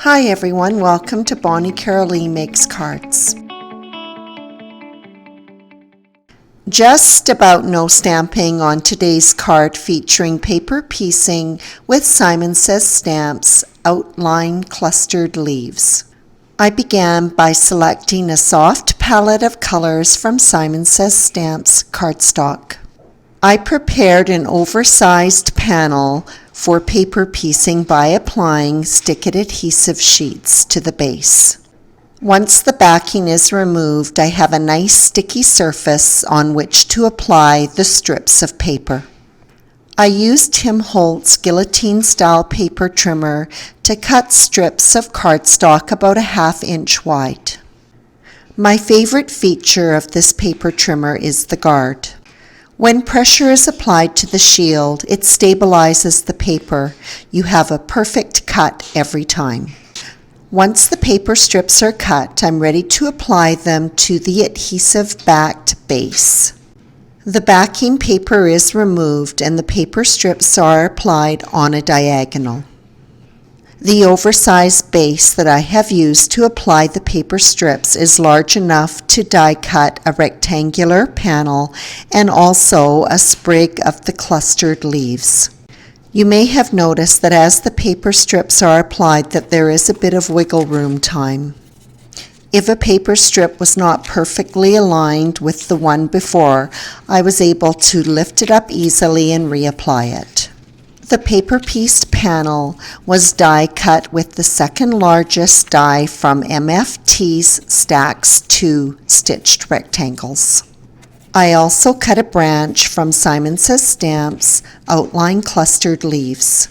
Hi everyone, welcome to Bonnie Caroline Makes Cards. Just about no stamping on today's card featuring paper piecing with Simon Says Stamps outline clustered leaves. I began by selecting a soft palette of colors from Simon Says Stamps cardstock. I prepared an oversized panel for paper piecing by applying stick-it adhesive sheets to the base. Once the backing is removed, I have a nice sticky surface on which to apply the strips of paper. I used Tim Holtz guillotine style paper trimmer to cut strips of cardstock about a 1/2 inch wide. My favorite feature of this paper trimmer is the guard. When pressure is applied to the shield, it stabilizes the paper. You have a perfect cut every time. Once the paper strips are cut, I'm ready to apply them to the adhesive-backed base. The backing paper is removed and the paper strips are applied on a diagonal. The oversized base that I have used to apply the paper strips is large enough to die cut a rectangular panel and also a sprig of the clustered leaves. You may have noticed that as the paper strips are applied that there is a bit of wiggle room time. If a paper strip was not perfectly aligned with the one before, I was able to lift it up easily and reapply it. The paper pieced panel was die cut with the second largest die from MFT's Stacks 2 stitched rectangles. I also cut a branch from Simon Says Stamps outline clustered leaves.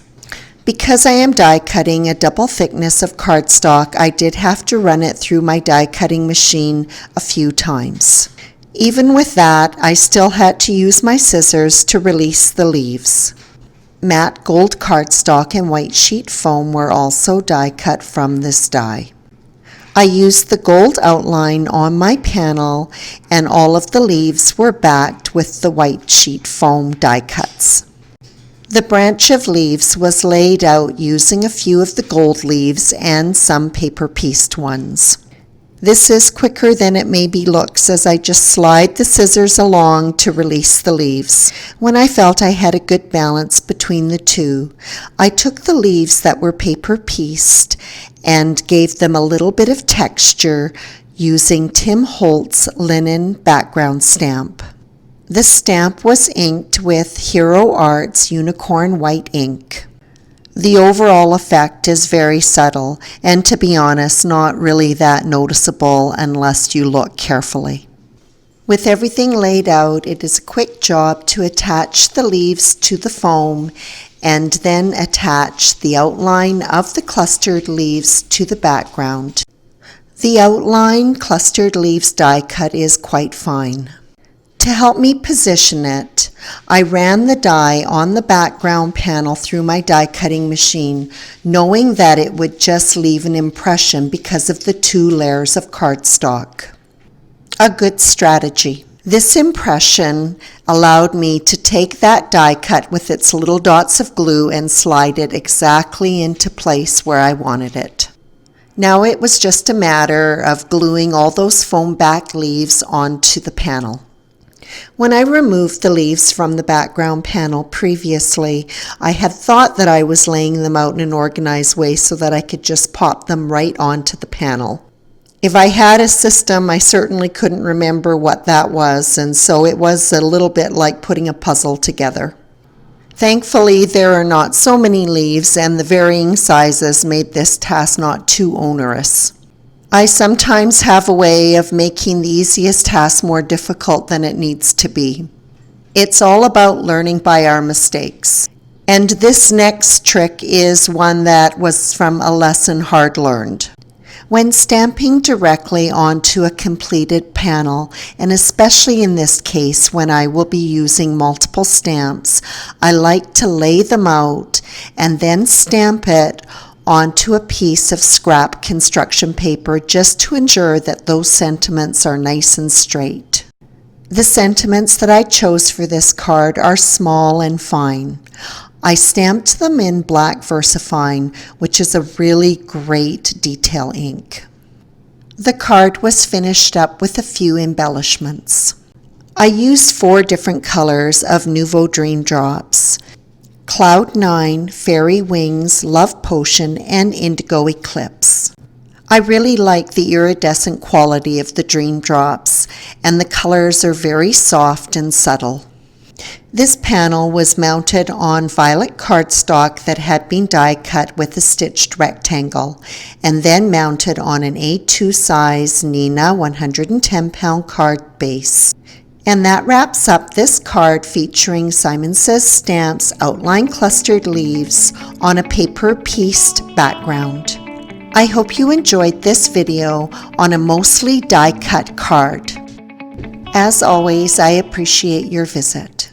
Because I am die cutting a double thickness of cardstock, I did have to run it through my die cutting machine a few times. Even with that, I still had to use my scissors to release the leaves. Matte gold cardstock and white sheet foam were also die cut from this die. I used the gold outline on my panel and all of the leaves were backed with the white sheet foam die cuts. The branch of leaves was laid out using a few of the gold leaves and some paper pieced ones. This is quicker than it maybe looks as I just slide the scissors along to release the leaves. When I felt I had a good balance between the two, I took the leaves that were paper pieced and gave them a little bit of texture using Tim Holtz linen background stamp. The stamp was inked with Hero Arts Unicorn White ink. The overall effect is very subtle and, to be honest, not really that noticeable unless you look carefully. With everything laid out, it is a quick job to attach the leaves to the foam and then attach the outline of the clustered leaves to the background. The outline clustered leaves die cut is quite fine. To help me position it, I ran the die on the background panel through my die cutting machine, knowing that it would just leave an impression because of the 2 layers of cardstock. A good strategy. This impression allowed me to take that die cut with its little dots of glue and slide it exactly into place where I wanted it. Now it was just a matter of gluing all those foam back leaves onto the panel. When I removed the leaves from the background panel previously, I had thought that I was laying them out in an organized way so that I could just pop them right onto the panel. If I had a system, I certainly couldn't remember what that was, and so it was a little bit like putting a puzzle together. Thankfully, there are not so many leaves, and the varying sizes made this task not too onerous. I sometimes have a way of making the easiest task more difficult than it needs to be. It's all about learning by our mistakes. And this next trick is one that was from a lesson hard learned. When stamping directly onto a completed panel, and especially in this case when I will be using multiple stamps, I like to lay them out and then stamp it onto a piece of scrap construction paper just to ensure that those sentiments are nice and straight. The sentiments that I chose for this card are small and fine. I stamped them in black VersaFine, which is a really great detail ink. The card was finished up with a few embellishments. I used 4 different colors of Nuvo Dream Drops: Cloud 9, Fairy Wings, Love Potion, and Indigo Eclipse. I really like the iridescent quality of the Dream Drops, and the colors are very soft and subtle. This panel was mounted on violet cardstock that had been die cut with a stitched rectangle, and then mounted on an A2 size Neenah 110-pound card base. And that wraps up this card featuring Simon Says Stamps outline clustered leaves on a paper pieced background. I hope you enjoyed this video on a mostly die cut card. As always, I appreciate your visit.